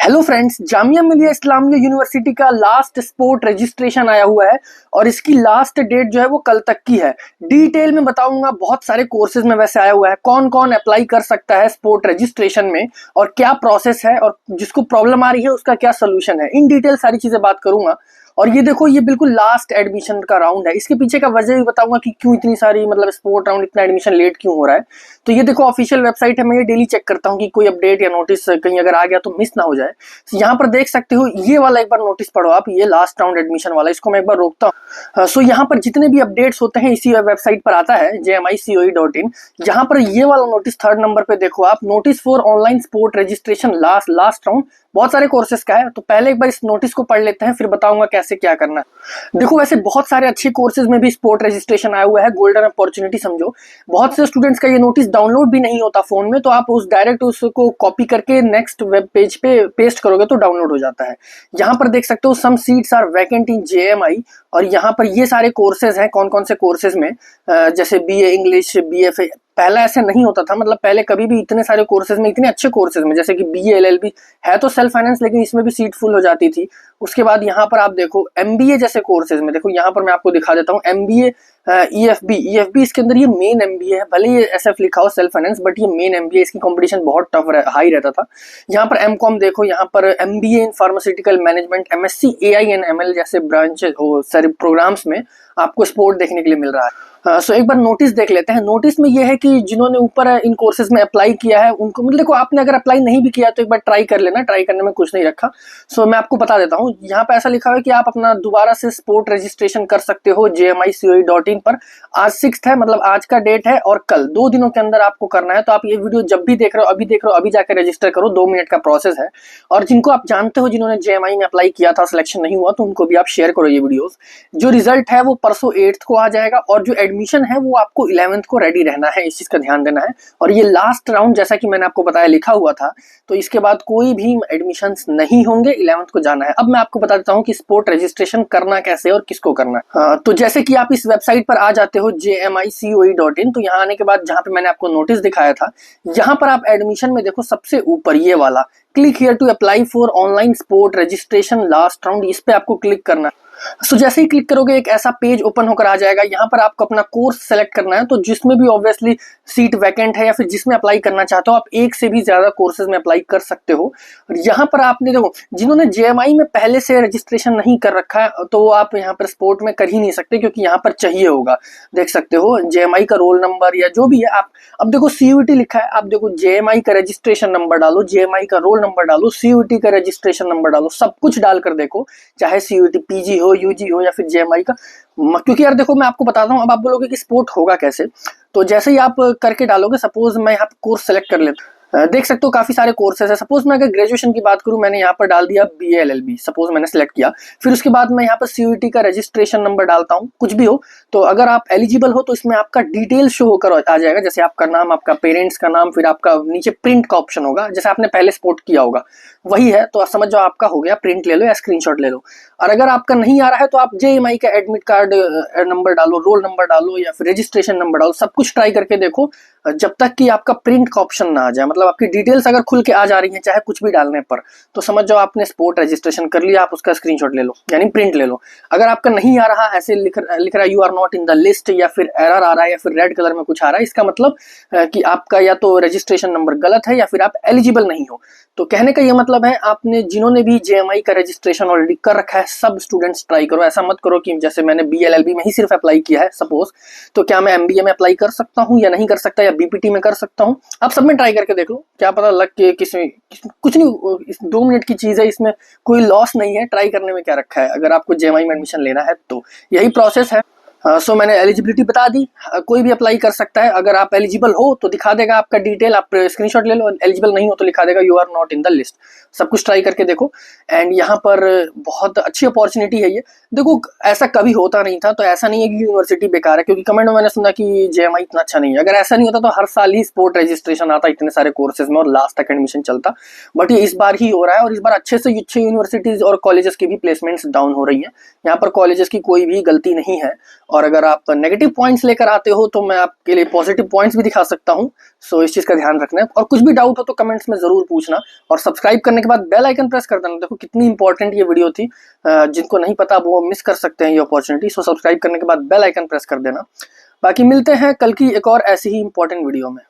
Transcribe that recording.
Hello friends, Jamia Millia Islamia university का last sport registration आया हुआ है और इसकी लास्ट डेट जो है वो कल तक की है। डिटेल में बताऊंगा, बहुत सारे कोर्सेज में वैसे आया हुआ है, कौन कौन अप्लाई कर सकता है स्पोर्ट रजिस्ट्रेशन में और क्या प्रोसेस है और जिसको प्रॉब्लम आ रही है उसका क्या सोल्यूशन है। इन डिटेल सारी चीजें बात करूंगा। और ये देखो, ये बिल्कुल लास्ट एडमिशन का राउंड है। इसके पीछे का वजह भी बताऊंगा कि क्यों इतनी सारी स्पोर्ट राउंड इतना एडमिशन लेट क्यों हो रहा है। तो ये देखो, ऑफिशियल वेबसाइट है, मैं ये डेली चेक करता हूँ कि कोई अपडेट या नोटिस कहीं अगर आ गया तो मिस ना हो जाए। तो यहाँ पर देख सकते हो, ये वाला एक बार नोटिस पढ़ो आप, ये लास्ट राउंड एडमिशन वाला, इसको मैं एक बार रोकता हूँ। सो यहाँ पर जितने भी अपडेट्स होते हैं इसी वेबसाइट पर आता है jmicoe.in। यहाँ पर ये वाला नोटिस 3rd नंबर पे देखो आप, notice for online sport registration last round, बहुत सारे कोर्सेज का है। तो पहले एक बार इस नोटिस को पढ़ लेते हैं, फिर बताऊंगा कैसे क्या करना है। देखो, वैसे बहुत सारे अच्छे कोर्सेज में भी स्पोर्ट रजिस्ट्रेशन आया हुआ है, गोल्डन अपॉर्चुनिटी समझो। बहुत से स्टूडेंट्स का ये नोटिस डाउनलोड भी नहीं होता फोन में, तो आप उस डायरेक्ट उसको कॉपी करके नेक्स्ट वेब पेज पे पेस्ट करोगे तो डाउनलोड हो जाता है। यहाँ पर देख सकते हो, some seats are vacant in JMI, और यहाँ पर ये सारे कोर्सेज हैं। कौन कौन से कोर्सेज में, जैसे BA इंग्लिश, BFA। पहला ऐसे नहीं होता था, मतलब पहले कभी भी इतने सारे कोर्सेज में, इतने अच्छे कोर्सेज में, जैसे कि BA LLB है तो सेल्फ फाइनेंस, लेकिन इसमें भी सीट फुल हो जाती थी। उसके बाद यहाँ पर आप देखो MBA जैसे कोर्सेज में, देखो यहाँ पर मैं आपको दिखा देता हूँ MBA EFB इसके अंदर ये मेन MBA है। भले ये SF लिखा हो सेल्फ फाइनेंस, बट ये मेन MBA, इसकी कंपटीशन बहुत टफ हाई रहता था। यहाँ पर MCOM देखो, यहाँ पर MBA in pharmaceutical management, MSc AI and ML जैसे ब्रांच सारे प्रोग्राम्स में आपको स्पोर्ट देखने के लिए मिल रहा है। सो एक बार नोटिस देख लेते हैं। नोटिस में ये है कि जिन्होंने ऊपर इन कोर्सेज में अप्लाई किया है उनको, मतलब देखो, आपने अगर अप्लाई नहीं भी किया तो एक बार ट्राई कर लेना, ट्राई करने में कुछ नहीं रखा। सो मैं आपको बता देता हूँ, यहाँ पे ऐसा लिखा हुआ है कि आप अपना दोबारा से स्पोर्ट रजिस्ट्रेशन कर सकते हो jmicoe.in पर। आज 6th है, मतलब आज का डेट है, और कल 2 दिनों के अंदर आपको करना है। तो आप ये वीडियो जब भी देख रहे हो, अभी देख रहे हो, अभी जाकर रजिस्टर करो, 2 मिनट का प्रोसेस है। और जिनको आप जानते हो जिन्होंने JMI में अप्लाई किया था, सिलेक्शन नहीं हुआ, तो उनको भी आप शेयर करो ये वीडियोस। जो रिजल्ट है वो परसों 8th को आ जाएगा, और जो एडमिशन है वो आपको 11th को रेडी रहना है, इस चीज का ध्यान देना है। और ये लास्ट राउंड, जैसा कि मैंने आपको बताया, लिखा हुआ था, तो इसके बाद कोई भी एडमिशंस नहीं होंगे, 11th को जाना है। अब मैं आपको बता देता हूँ कि स्पोर्ट रजिस्ट्रेशन करना कैसे और किसको करना है। तो जैसे कि आप इस वेबसाइट पर आ जाते हो jmicoe.in, तो यहाँ आने के बाद जहाँ पे मैंने आपको नोटिस दिखाया था, यहाँ पर आप एडमिशन में देखो सबसे ऊपर ये वाला, click here to apply for online sport registration last round, इस पे आपको क्लिक करना है। सो जैसे ही क्लिक करोगे एक ऐसा पेज ओपन होकर आ जाएगा। यहाँ पर आपको अपना कोर्स सेलेक्ट करना है, तो जिसमें भी ऑब्वियसली सीट वैकेंट है या फिर जिसमें अप्लाई करना चाहते हो, आप एक से भी ज्यादा कोर्सेज में अप्लाई कर सकते हो। और यहाँ पर आपने देखो, जिन्होंने JMI में पहले से रजिस्ट्रेशन नहीं कर रखा है तो आप यहाँ पर स्पोर्ट में कर ही नहीं सकते, क्योंकि यहाँ पर चाहिए होगा। देख सकते हो JMI का रोल नंबर या जो भी है। आप अब देखो CUET लिखा है, आप देखो JMI का रजिस्ट्रेशन नंबर डालो, JMI का रोल नंबर डालो, CUET का रजिस्ट्रेशन नंबर डालो, सब कुछ डालकर देखो, चाहे CUET PG हो, UG हो या फिर JMI का। क्योंकि यार देखो, मैं आपको बताता हूँ, अब आप बोलोगे कि स्पोर्ट होगा कैसे। तो जैसे ही आप करके डालोगे, सपोज मैं यहाँ पे कोर्स सेलेक्ट कर लेता हूँ, देख सकते हो काफी सारे कोर्सेज है। सपोज मैं अगर ग्रेजुएशन की बात करूं, मैंने यहाँ पर डाल दिया BA LLB, सपोज मैंने सेलेक्ट किया। फिर उसके बाद मैं यहाँ पर CUET का रजिस्ट्रेशन नंबर डालता हूँ, कुछ भी हो। तो अगर आप एलिजिबल हो तो इसमें आपका डिटेल शो होकर आ जाएगा, जैसे आपका नाम, आपका पेरेंट्स का नाम, फिर आपका नीचे प्रिंट का ऑप्शन होगा, जैसे आपने पहले स्पोर्ट किया होगा वही है। तो आप समझ जाओ आपका हो गया, प्रिंट ले लो या स्क्रीनशॉट ले लो। और अगर आपका नहीं आ रहा है तो आप JMI का एडमिट कार्ड नंबर डालो, रोल नंबर डालो या फिर रजिस्ट्रेशन नंबर डालो, सब कुछ ट्राई करके देखो जब तक कि आपका प्रिंट का ऑप्शन ना आ जाए। मतलब आपकी डिटेल्स अगर खुल के आ जा रही हैं चाहे कुछ भी डालने पर, तो समझ जाओ आपने स्पोर्ट रजिस्ट्रेशन कर लिया, आप उसका स्क्रीनशॉट ले लो, यानी प्रिंट ले लो। अगर आपका नहीं आ रहा, ऐसे लिख रहा है you are not in the list, या फिर एरर आ रहा है, या फिर रेड कलर में कुछ आ रहा है, इसका मतलब कि आपका या तो रजिस्ट्रेशन नंबर गलत है या फिर आप एलिजिबल नहीं हो। तो कहने का ये मतलब है, आपने जिन्होंने भी JMI का रजिस्ट्रेशन ऑलरेडी कर रखा है, सब स्टूडेंट्स ट्राई करो। ऐसा मत करो कि जैसे मैंने BA LLB में ही सिर्फ अप्लाई किया है सपोज, तो क्या मैं MBA में अप्लाई कर सकता हूँ या नहीं कर सकता, या BPT में कर सकता हूँ। आप सब में ट्राई करके देख लो, क्या पता लग के कुछ नहीं, 2 मिनट की चीज है, इसमें कोई लॉस नहीं है, ट्राई करने में क्या रखा है। अगर आपको JMI में एडमिशन लेना है तो यही प्रोसेस है। सो मैंने एलिजिबिलिटी बता दी, कोई भी अप्लाई कर सकता है। अगर आप एलिजिबल हो तो दिखा देगा आपका डिटेल, आप स्क्रीनशॉट ले लो, एलिजिबल नहीं हो तो लिखा देगा you are not in the list. सब कुछ ट्राई करके देखो। एंड यहाँ पर बहुत अच्छी अपॉर्चुनिटी है ये। देखो, ऐसा कभी होता नहीं था, तो ऐसा नहीं है कि यूनिवर्सिटी बेकार है, क्योंकि कमेंट में मैंने सुना कि JMI इतना अच्छा नहीं है। अगर ऐसा नहीं होता तो हर साल ही स्पोर्ट रजिस्ट्रेशन आता इतने सारे कोर्सेज में और लास्ट तक एडमिशन चलता, बट ये इस बार ही हो रहा है। और इस बार अच्छे से अच्छे यूनिवर्सिटीज और कॉलेजेस की भी प्लेसमेंट्स डाउन हो रही है। यहाँ पर कॉलेजेस की कोई भी गलती नहीं है। और अगर आप नेगेटिव पॉइंट्स लेकर आते हो तो मैं आपके लिए पॉजिटिव पॉइंट्स भी दिखा सकता हूँ। सो इस चीज़ का ध्यान रखना है, और कुछ भी डाउट हो तो कमेंट्स में ज़रूर पूछना, और सब्सक्राइब करने के बाद बेल आइकन प्रेस कर देना। देखो कितनी इंपॉर्टेंट ये वीडियो थी, जिनको नहीं पता वो मिस कर सकते हैं ये अपॉर्चुनिटी। सो सब्सक्राइब करने के बाद बेल आइकन प्रेस कर देना। बाकी मिलते हैं कल की एक और ऐसी ही इंपॉर्टेंट वीडियो में।